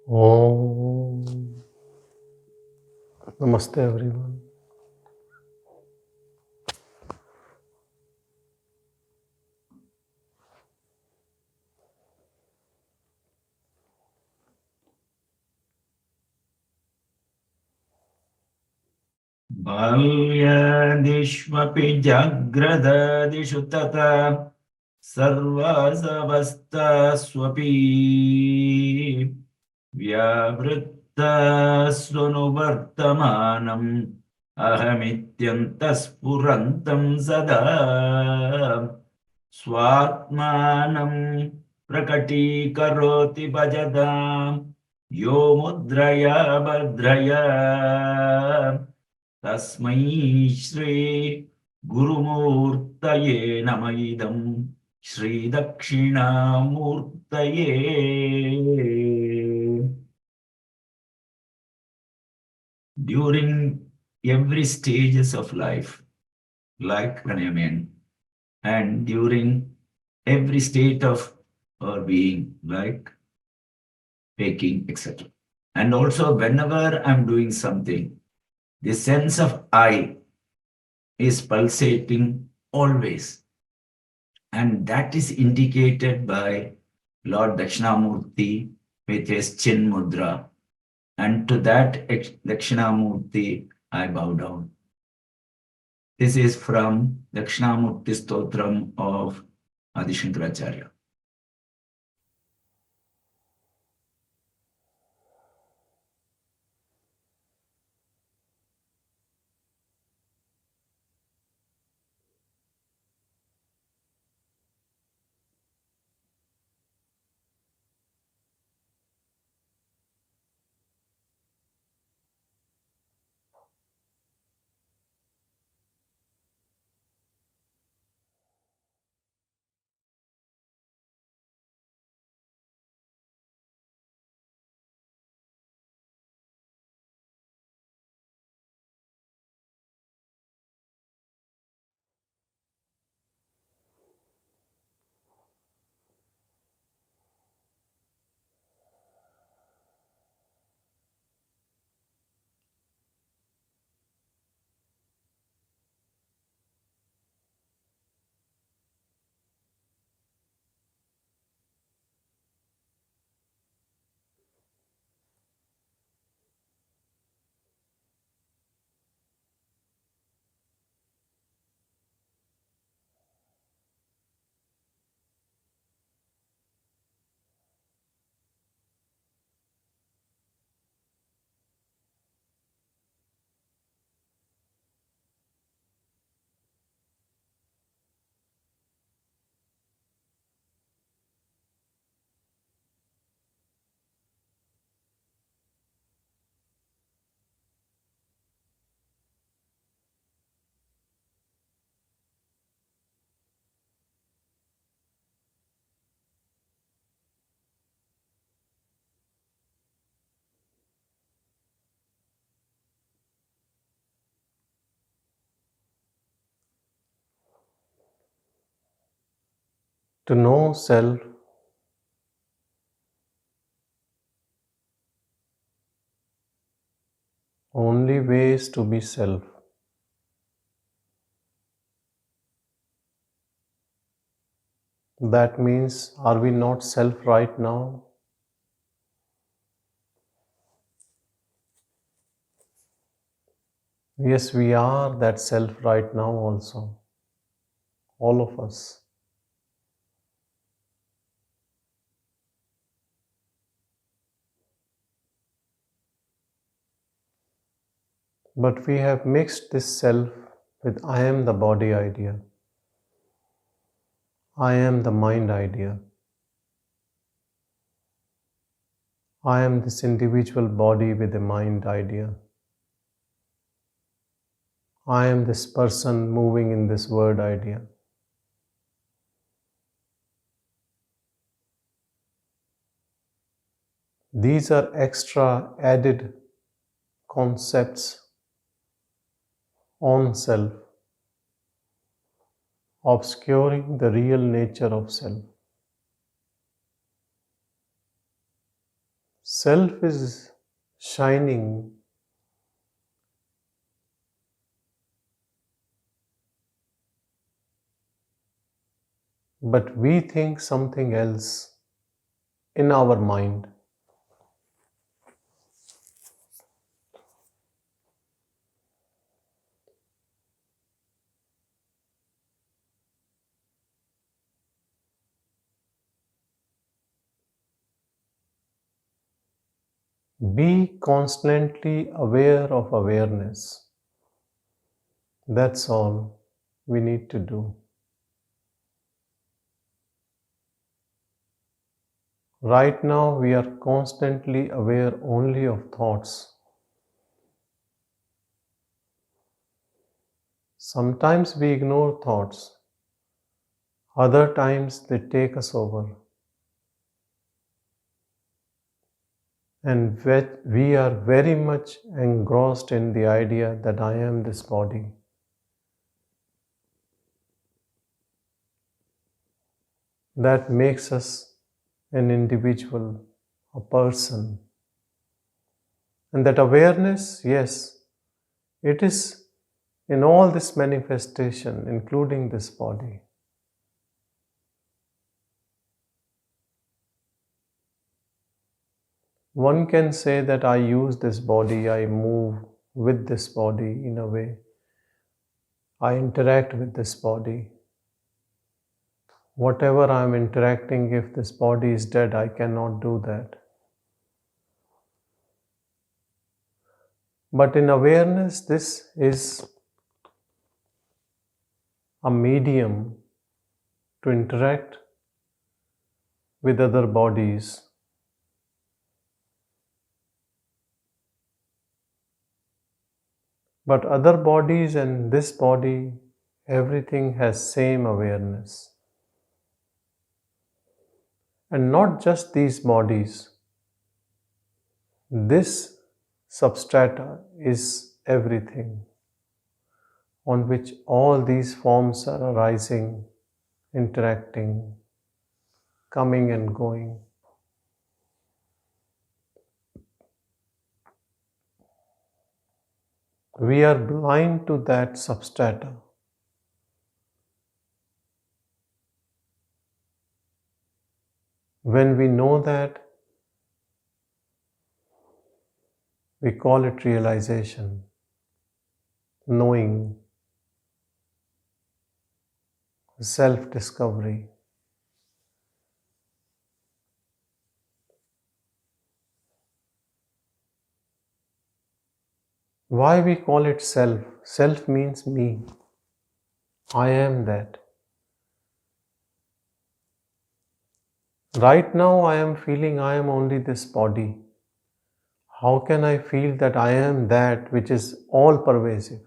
Om. Namaste everyone. बाल्यादिष्वपि जाग्रदादिषु तथा सर्वासवस्थास्वपि व्यावृत्तास्वनुवर्तमानम् अहमित्यन्तस्फुरन्तं सदा स्वात्मानं प्रकटीकरोति भजतां यो मुद्रया भद्रया तस्मै श्री गुरुमूर्तये नमः इदं श्री दक्षिणामूर्तये. During every stages of life, like an and during every state of our being, like waking, etc. And also, whenever I'm doing something, the sense of I is pulsating always. And that is indicated by Lord Dakshinamurti with his Chin Mudra. And to that Dakshinamurti, I bow down. This is from Dakshinamurti Stotram of Adi Shankaracharya. To know self, only ways to be self. That means, are we not self right now? Yes, we are that self right now also. All of us. But we have mixed this self with I am the body idea. I am the mind idea. I am this individual body with a mind idea. I am this person moving in this word idea. These are extra added concepts on self, obscuring the real nature of self. Self is shining, but we think something else in our mind. Be constantly aware of awareness. That's all we need to do. Right now, we are constantly aware only of thoughts. Sometimes we ignore thoughts, other times they take us over. And we are very much engrossed in the idea that I am this body. That makes us an individual, a person. And that awareness, yes, it is in all this manifestation, including this body. One can say that I use this body, I move with this body in a way. I interact with this body. Whatever I am interacting, if this body is dead, I cannot do that. But in awareness, this is a medium to interact with other bodies. But other bodies and this body, everything has same awareness. And not just these bodies. This substrata is everything on which all these forms are arising, interacting, coming and going. We are blind to that substrata. When we know that, we call it realization, knowing, self-discovery. Why we call it self? Self means me. I am that. Right now I am feeling I am only this body. How can I feel that I am that which is all pervasive?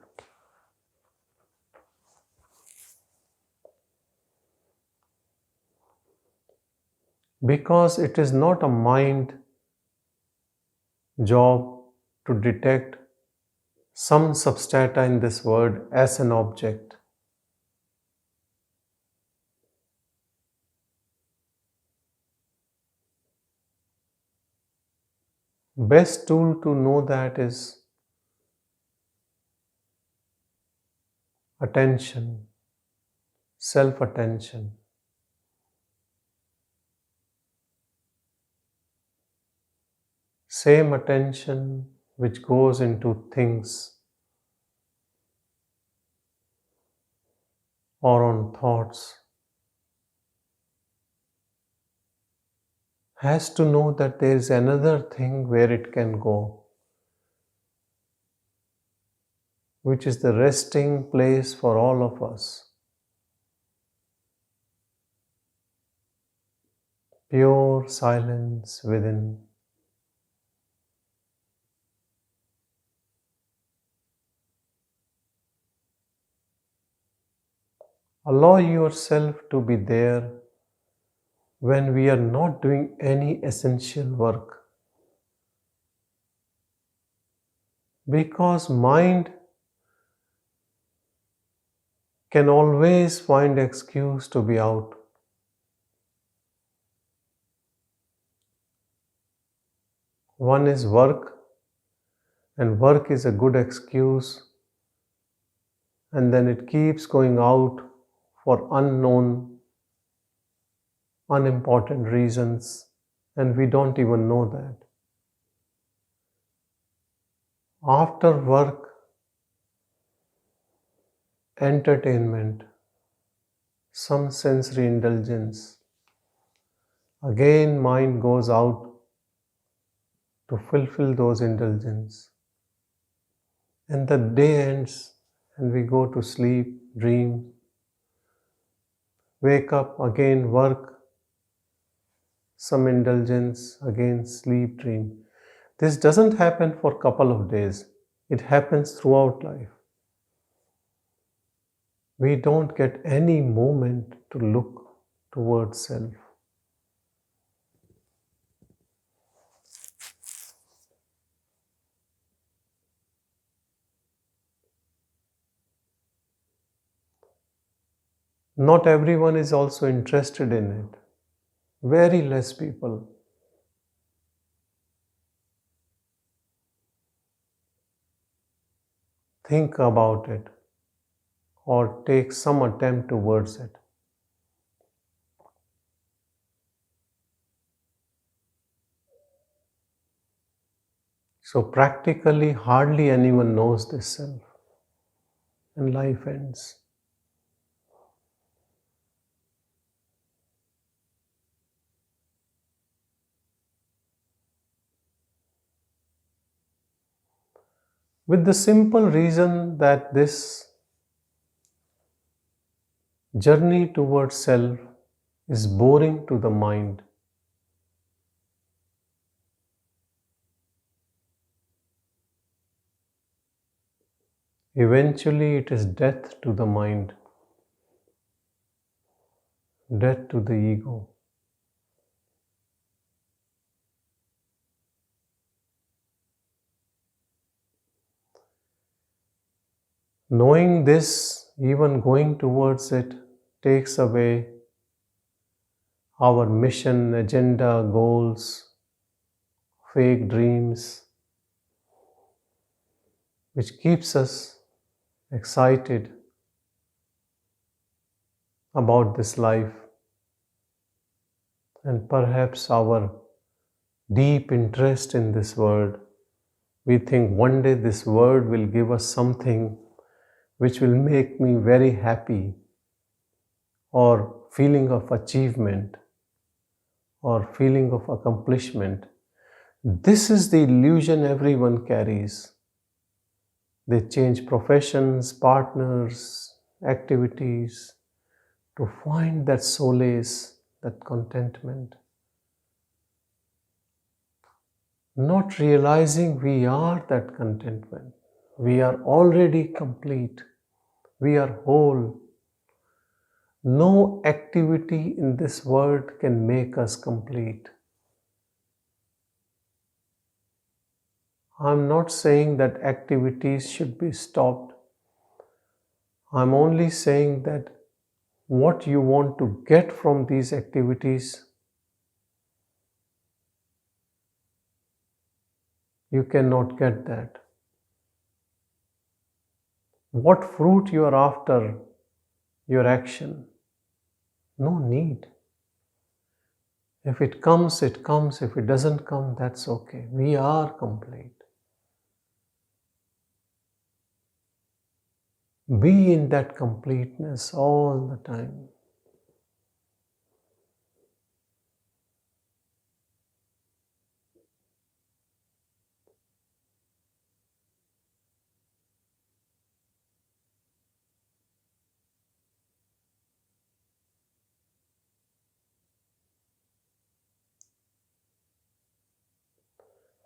Because it is not a mind job to detect some substrata in this world as an object. Best tool to know that is attention, self-attention. Same attention which goes into things or on thoughts has to know that there is another thing where it can go, which is the resting place for all of us. Pure silence within. Allow yourself to be there when we are not doing any essential work. Because mind can always find excuse to be out. One is work, and work is a good excuse, and then it keeps going out for unknown, unimportant reasons, and we don't even know that. After work, entertainment, some sensory indulgence. Again, mind goes out to fulfill those indulgences. And the day ends and we go to sleep, dream, wake up, again work, some indulgence, again sleep, dream. This doesn't happen for a couple of days. It happens throughout life. We don't get any moment to look towards self. Not everyone is also interested in it. Very less people. Think about it or take some attempt towards it. So practically hardly anyone knows this self, and life ends. With the simple reason that this journey towards self is boring to the mind. Eventually it is death to the mind, death to the ego. Knowing this, even going towards it, takes away our mission, agenda, goals, fake dreams, which keeps us excited about this life, and perhaps our deep interest in this world. We think one day this world will give us something which will make me very happy, or feeling of achievement, or feeling of accomplishment. This is the illusion everyone carries. They change professions, partners, activities to find that solace, that contentment. Not realizing we are that contentment. We are already complete. We are whole. No activity in this world can make us complete. I'm not saying that activities should be stopped. I'm only saying that what you want to get from these activities, you cannot get that. What fruit you are after, your action, no need. If it comes, it comes. If it doesn't come, that's okay. We are complete. Be in that completeness all the time.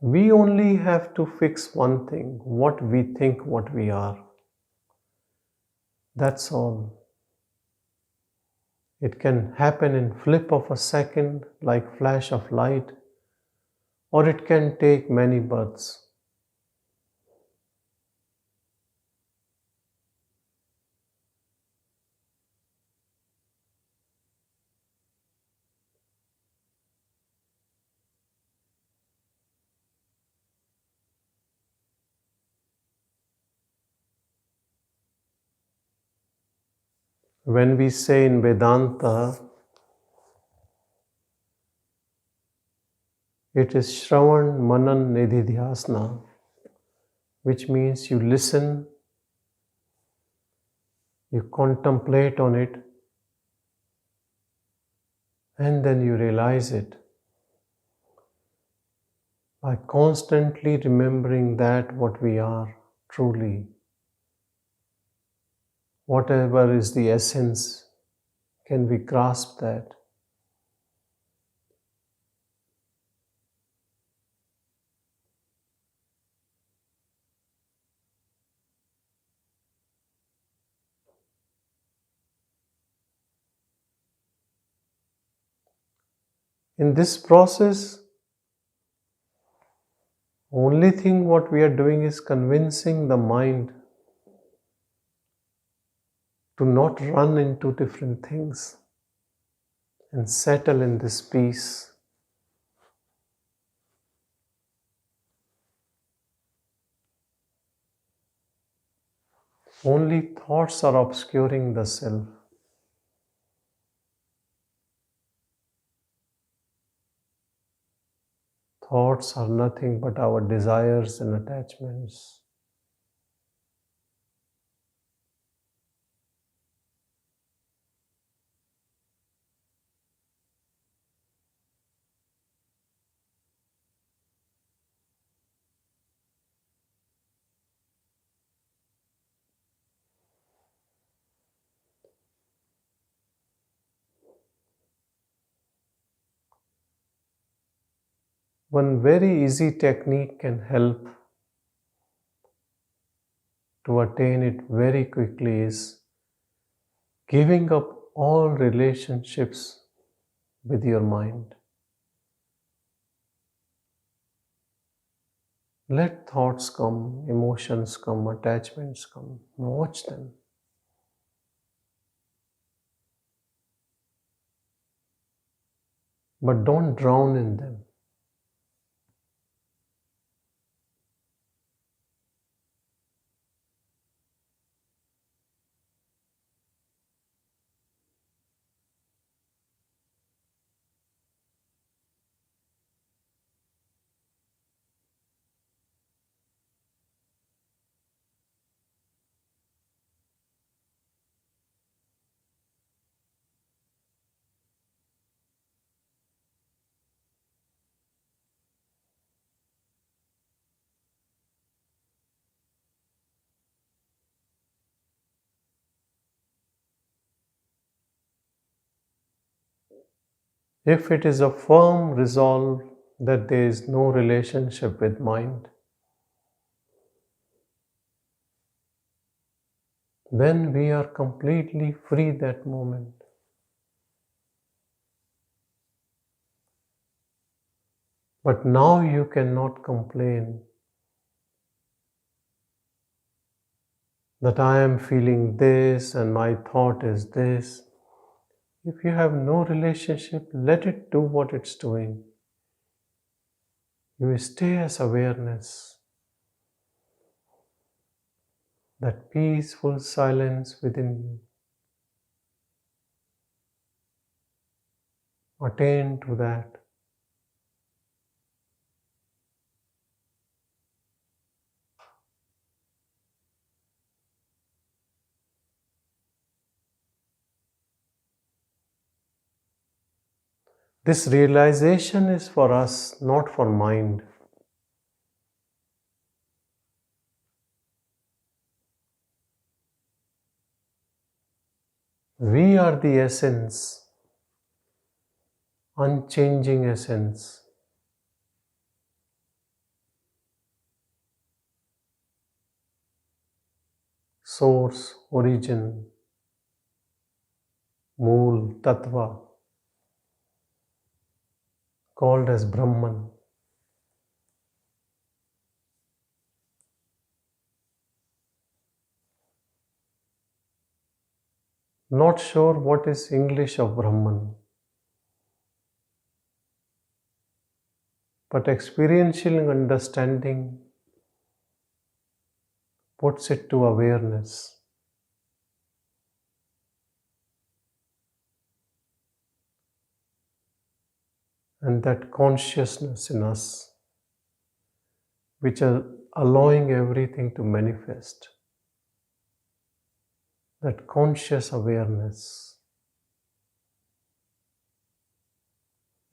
We only have to fix one thing, what we think what we are. That's all. It can happen in flip of a second, like flash of light, or it can take many births. When we say in Vedanta, it is Shravan Manan Nididhyasana, which means you listen, you contemplate on it, and then you realize it by constantly remembering that what we are truly, whatever is the essence, can we grasp that? In this process, only thing what we are doing is convincing the mind to not run into different things and settle in this peace. Only thoughts are obscuring the self. Thoughts are nothing but our desires and attachments. One very easy technique can help to attain it very quickly is giving up all relationships with your mind. Let thoughts come, emotions come, attachments come. Watch them. But don't drown in them. If it is a firm resolve that there is no relationship with mind, then we are completely free that moment. But now you cannot complain that I am feeling this and my thought is this. If you have no relationship, let it do what it's doing. You stay as awareness, that peaceful silence within you. Attain to that. This realization is for us, not for mind. We are the essence, unchanging essence. Source, origin, Mool, Tattva, called as Brahman. Not sure what is English of Brahman, but experiential understanding puts it to awareness. and that consciousness in us which are allowing everything to manifest, that conscious awareness,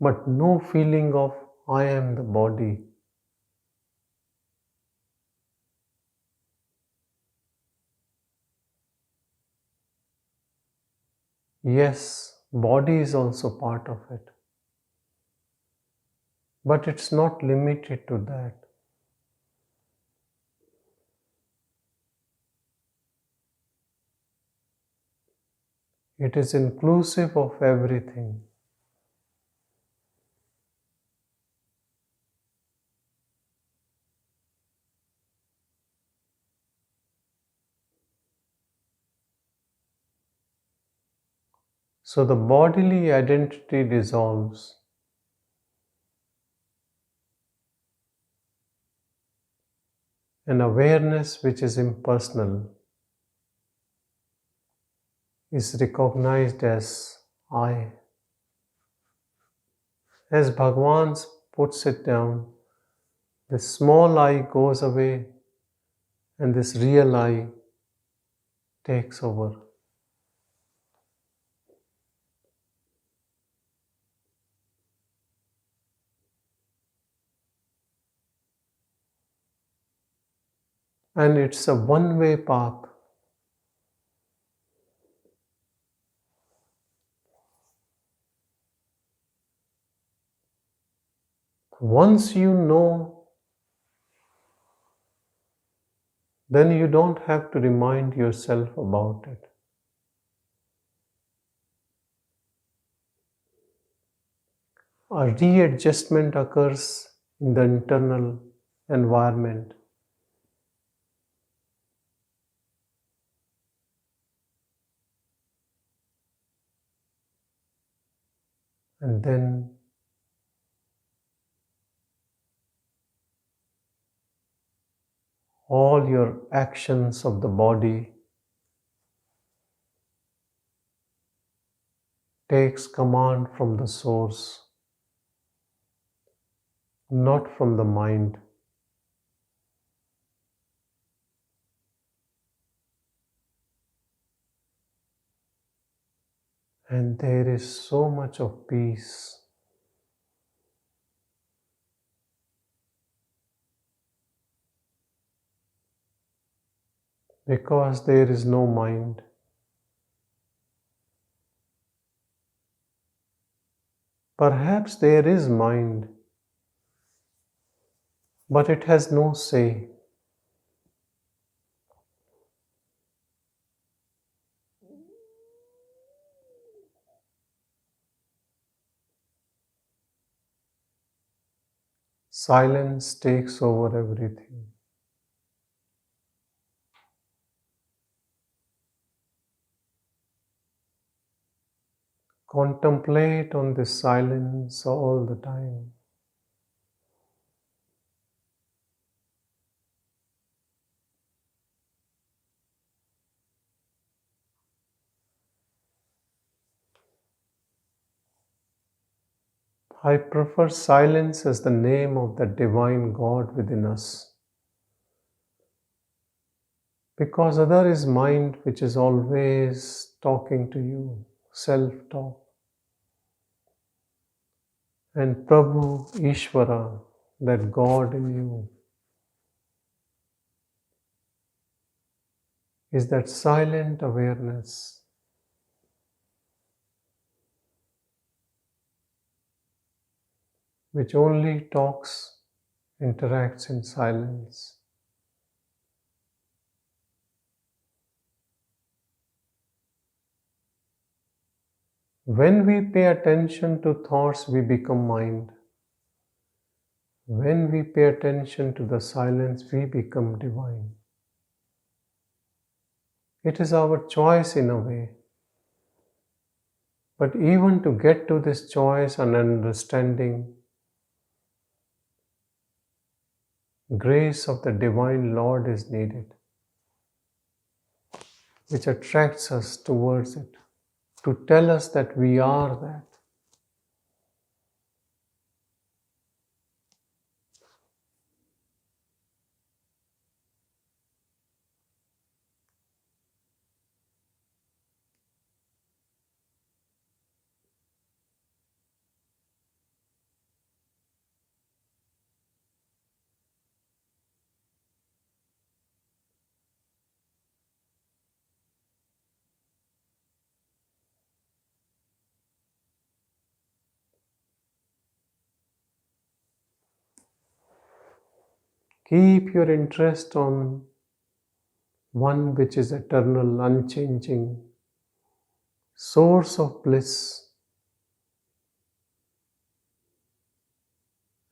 but no feeling of I am the body. Yes, body is also part of it, but it's not limited to that. It is inclusive of everything. So the bodily identity dissolves. An awareness which is impersonal is recognized as I. As Bhagavan puts it down, this small I goes away and this real I takes over. And it's a one-way path. Once you know, then you don't have to remind yourself about it. A readjustment occurs in the internal environment. And then all your actions of the body takes command from the source, not from the mind. And there is so much of peace. Because there is no mind. Perhaps there is mind, but it has no say. Silence takes over everything. Contemplate on this silence all the time. I prefer silence as the name of the divine God within us. Because other is mind which is always talking to you, self-talk. And Prabhu, Ishvara, that God in you, is that silent awareness which only talks, interacts in silence. When we pay attention to thoughts, we become mind. When we pay attention to the silence, we become divine. It is our choice in a way. But even to get to this choice and understanding, grace of the Divine Lord is needed, which attracts us towards it, to tell us that we are that. Keep your interest on one which is eternal, unchanging, source of bliss,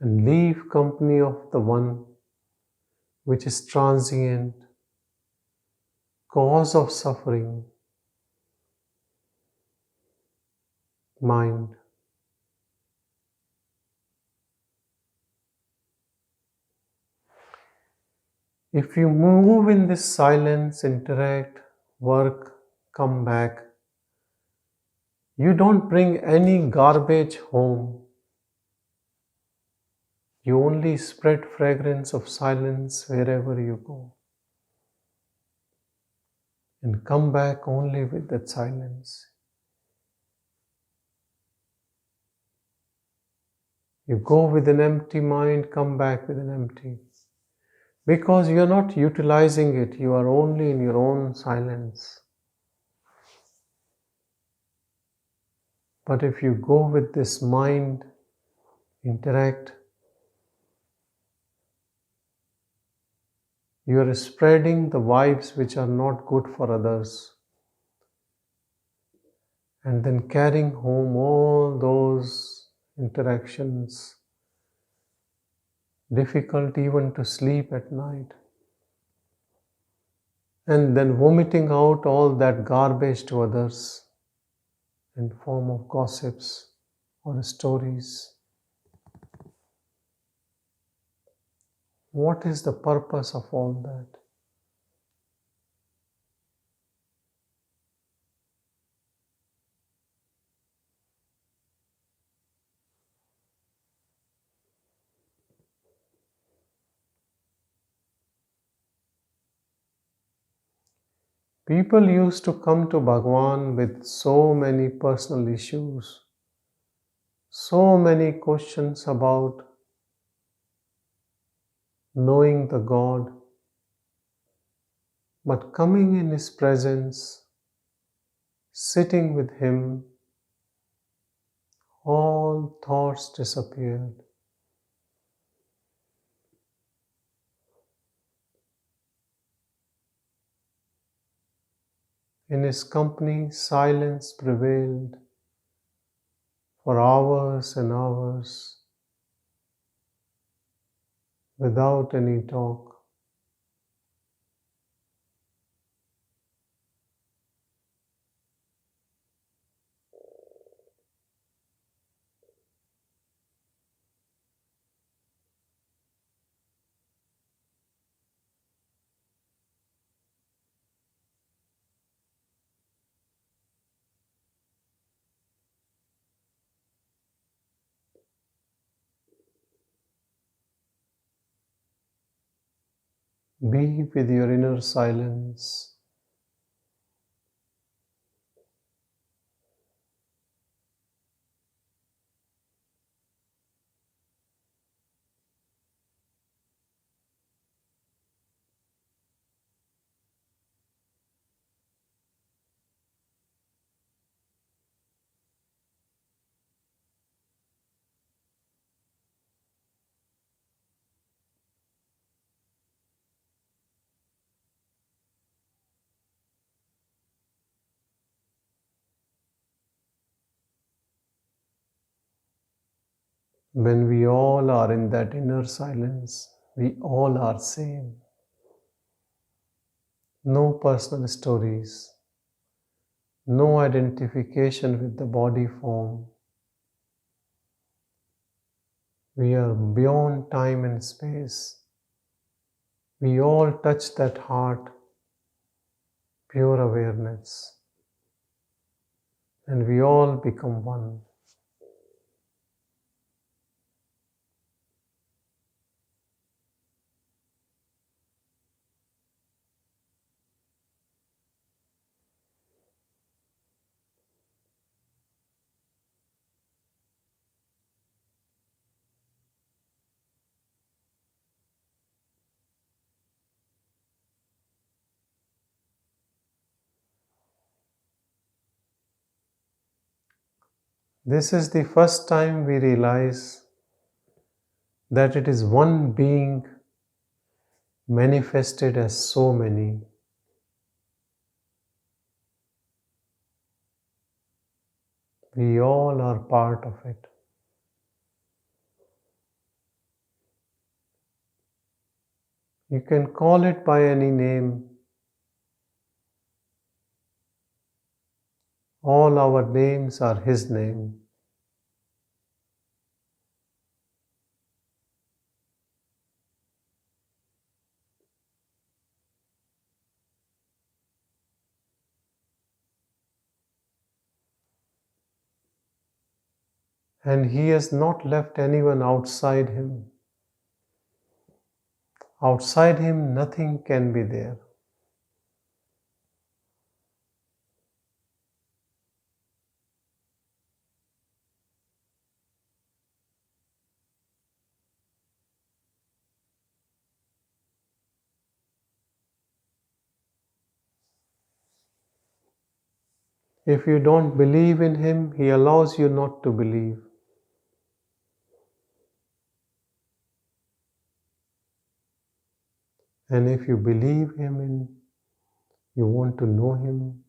and leave company of the one which is transient, cause of suffering, mind. If you move in this silence, interact, work, come back, you don't bring any garbage home. You only spread fragrance of silence wherever you go. And come back only with that silence. You go with an empty mind, come back with an empty. Because you are not utilizing it, you are only in your own silence. But if you go with this mind, interact, you are spreading the vibes which are not good for others, and then carrying home all those interactions, difficult even to sleep at night, and then vomiting out all that garbage to others in form of gossips or stories. What is the purpose of all that? People used to come to Bhagavan with so many personal issues, so many questions about knowing the God, but coming in His presence, sitting with Him, all thoughts disappeared. In His company, silence prevailed for hours and hours without any talk. Be with your inner silence. When we all are in that inner silence, we all are same. No personal stories, no identification with the body form. We are beyond time and space. We all touch that heart, pure awareness, and we all become one. This is the first time we realize that it is one being manifested as so many. We all are part of it. You can call it by any name. All our names are His name. And He has not left anyone outside Him. Outside Him, nothing can be there. If you don't believe in Him, He allows you not to believe. And if you believe Him in, you want to know Him,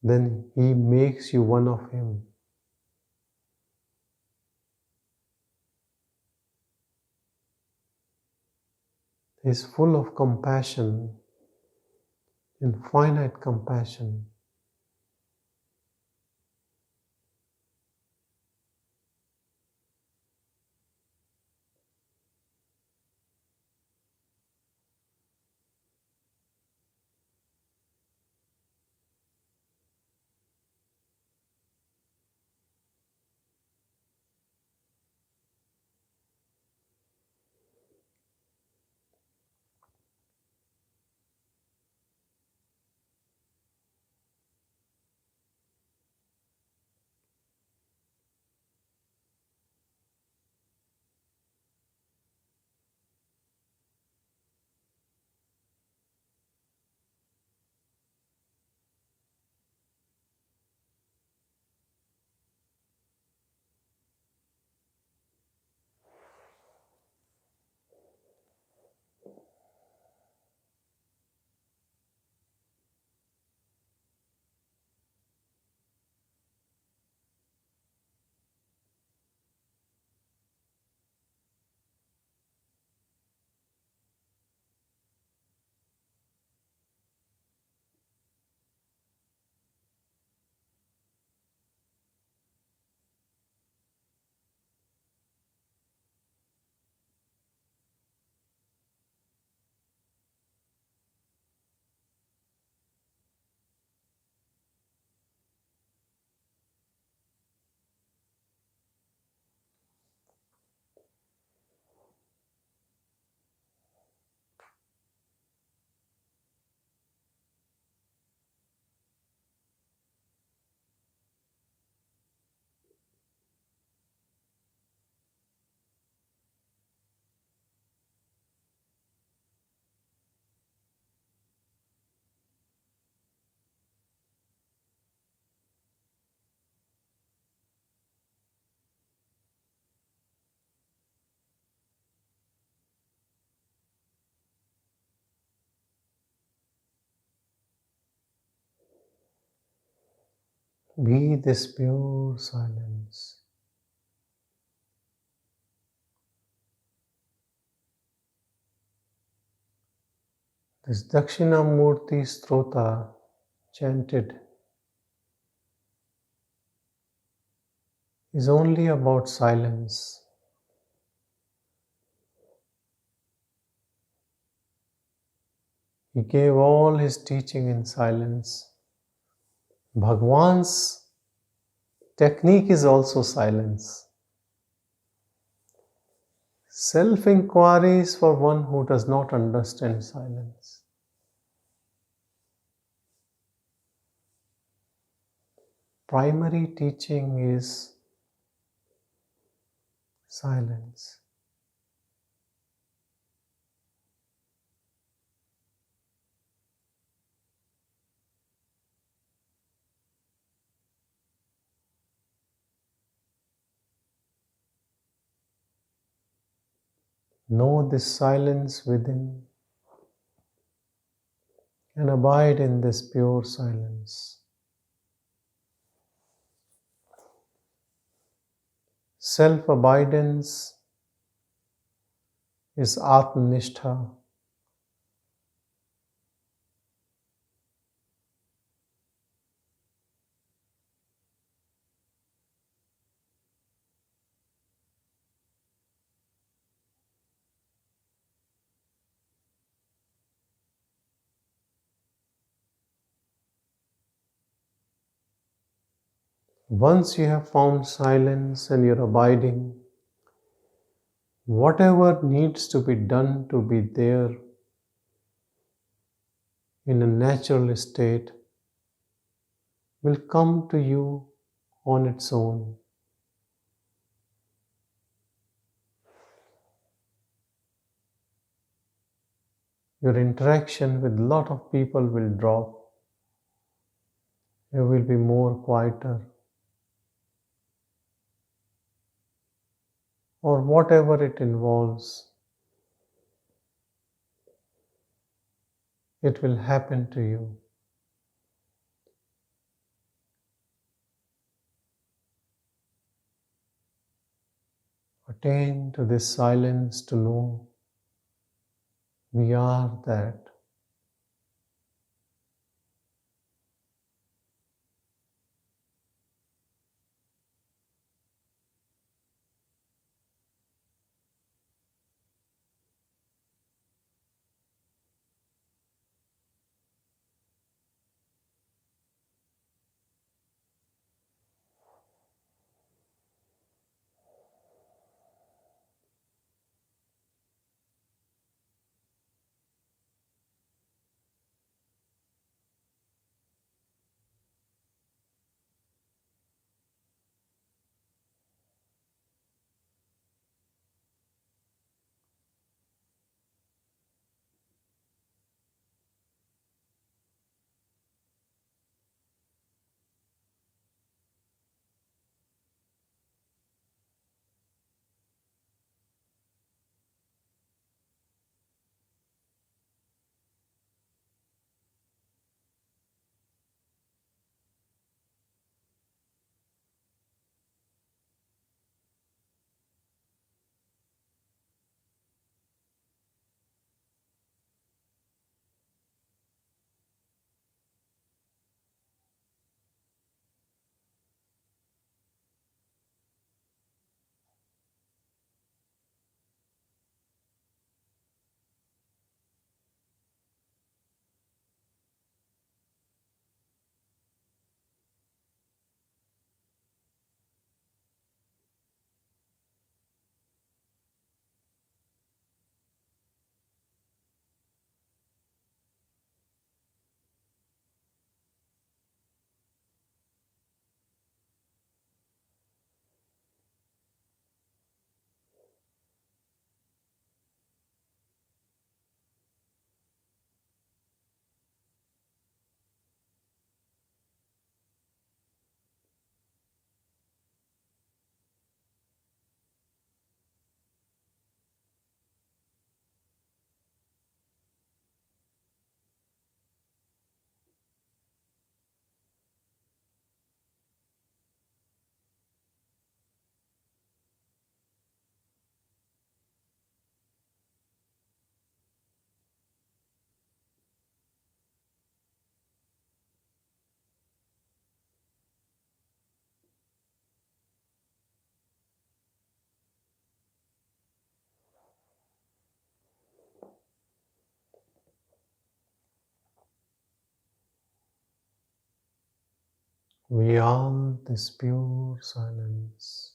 then He makes you one of Him. He is full of compassion, infinite compassion. Be this pure silence. This Dakshinamurti Strota chanted is only about silence. He gave all his teaching in silence. Bhagwan's technique is also silence. Self-inquiry is for one who does not understand silence. Primary teaching is silence. Know this silence within and abide in this pure silence. Self-abidance is Atmanishtha. Once you have found silence and you're abiding, whatever needs to be done to be there in a natural state will come to you on its own. Your interaction with a lot of people will drop. You will be more quieter. Or whatever it involves, it will happen to you. Attain to this silence to know we are that. We are this pure silence.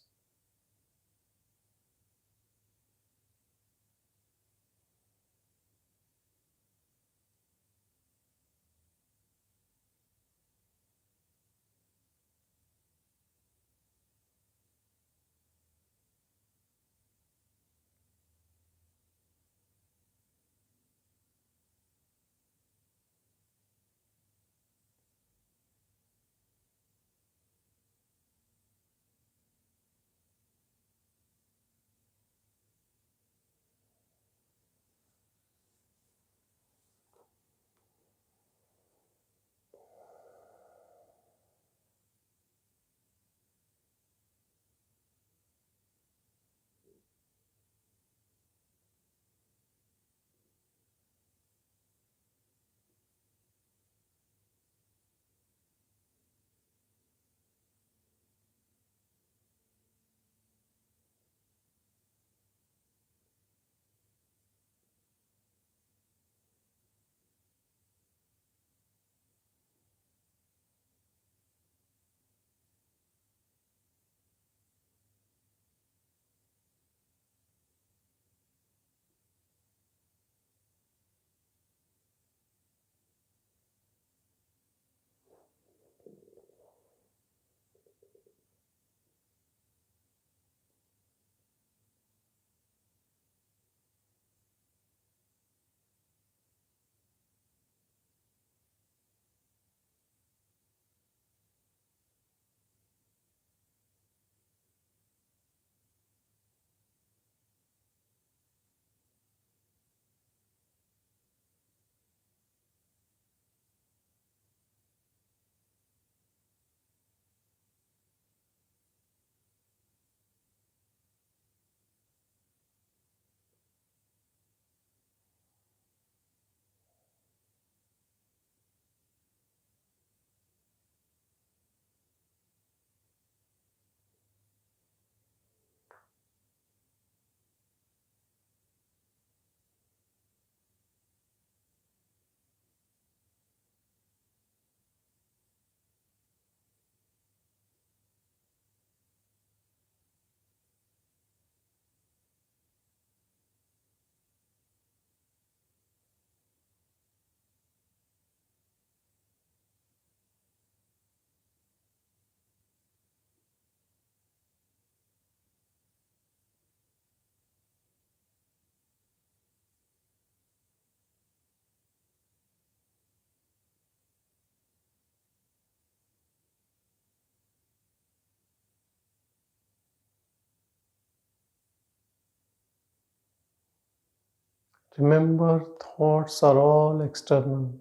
Remember, thoughts are all external,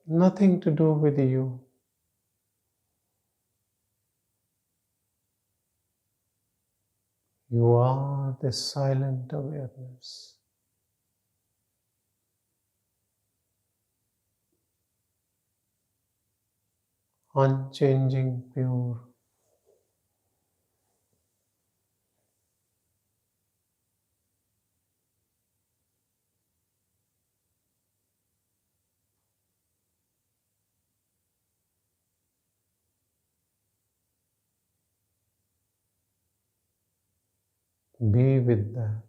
nothing to do with you. You are this silent awareness. Unchanging, pure. Be with that.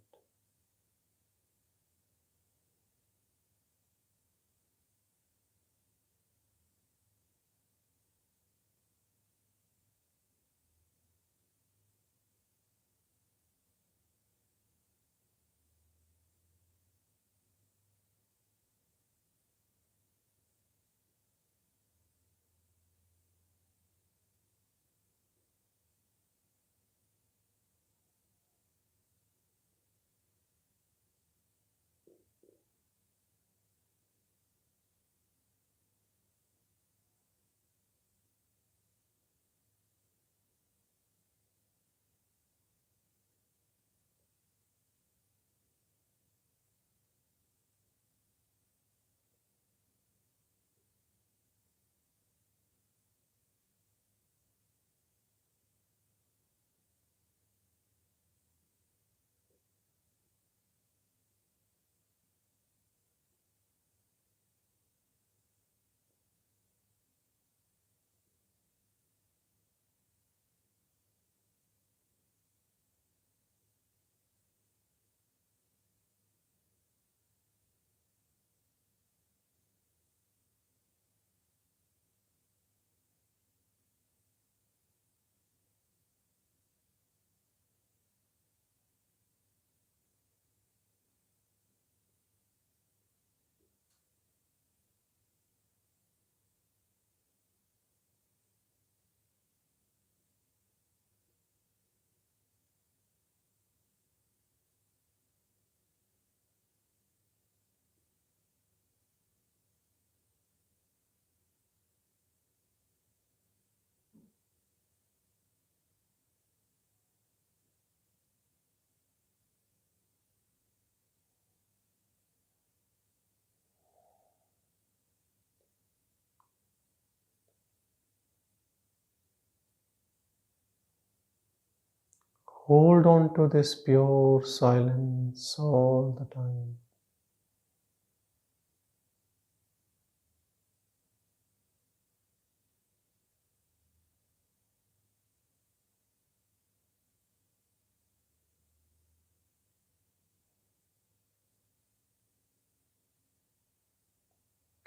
Hold on to this pure silence all the time.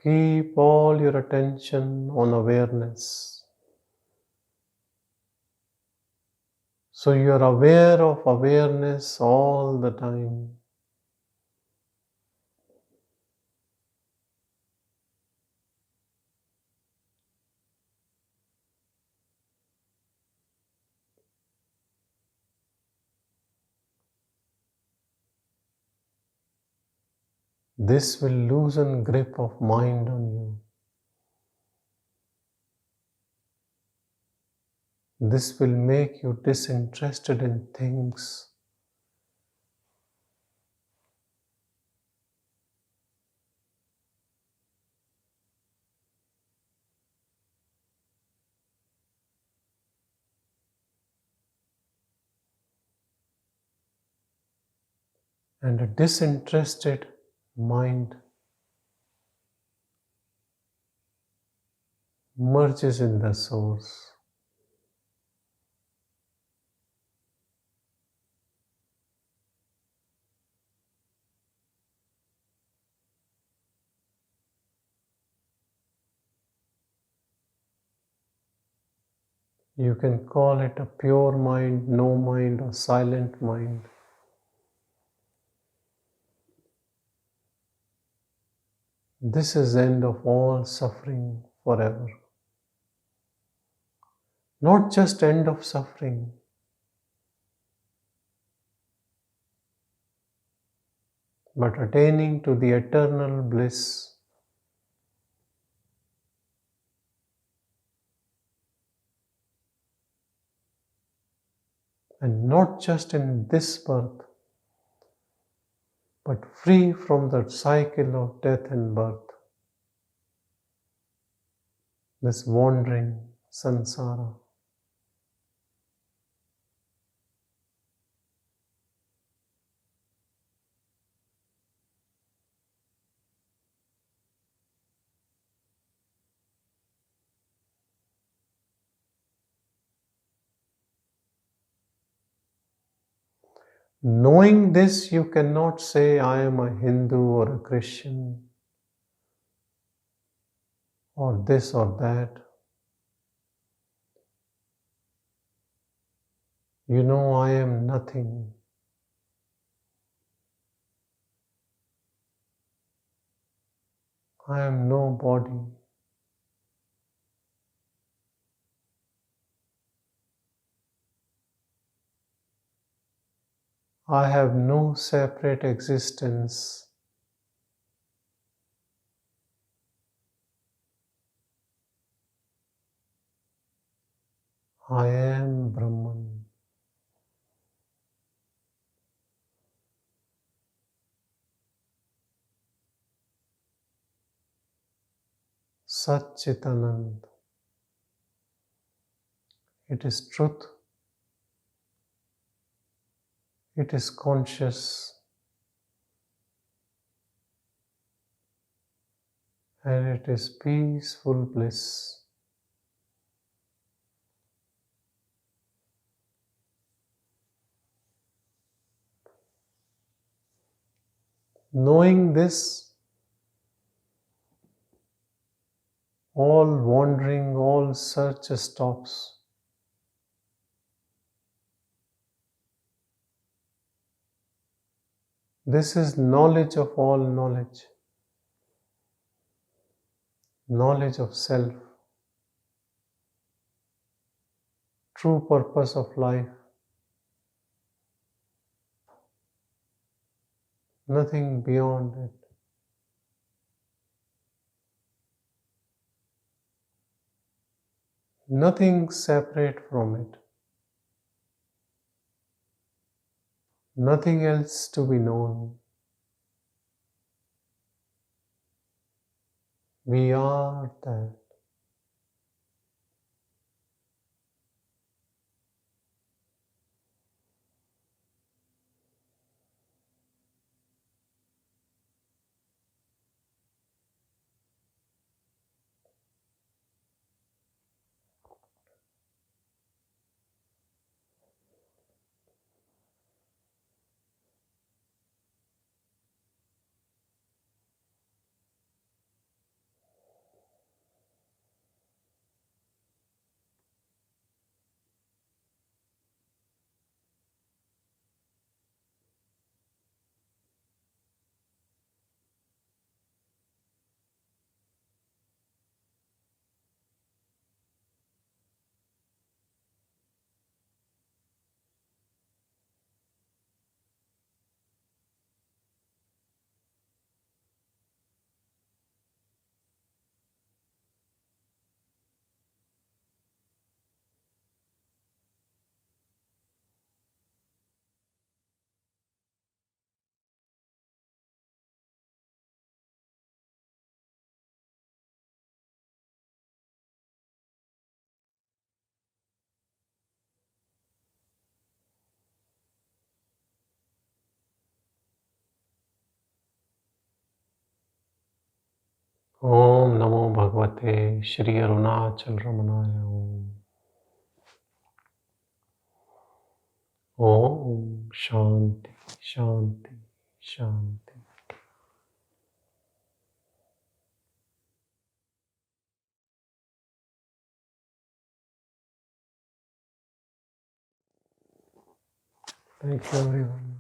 Keep all your attention on awareness. So you are aware of awareness all the time. This will loosen grip of mind on you. This will make you disinterested in things. And a disinterested mind merges in the source. You can call it a pure mind, no mind, or silent mind. This is the end of all suffering forever. Not just end of suffering, but attaining to the eternal bliss. And not just in this birth, but free from the cycle of death and birth, this wandering samsara. Knowing this, you cannot say, I am a Hindu or a Christian, or this or that. You know, I am nothing. I am no body. I have no separate existence. I am Brahman. Sat Chit Anand. It is truth. It is conscious. And it is peaceful bliss. Knowing this, all wandering, all search stops. This is knowledge of all knowledge, knowledge of self, true purpose of life, nothing beyond it. Nothing separate from it. Nothing else to be known. We are that. Om Namo Bhagavate Shri Arunachal Ramanaya Om Shanti, Shanti, Shanti. Thank you everyone.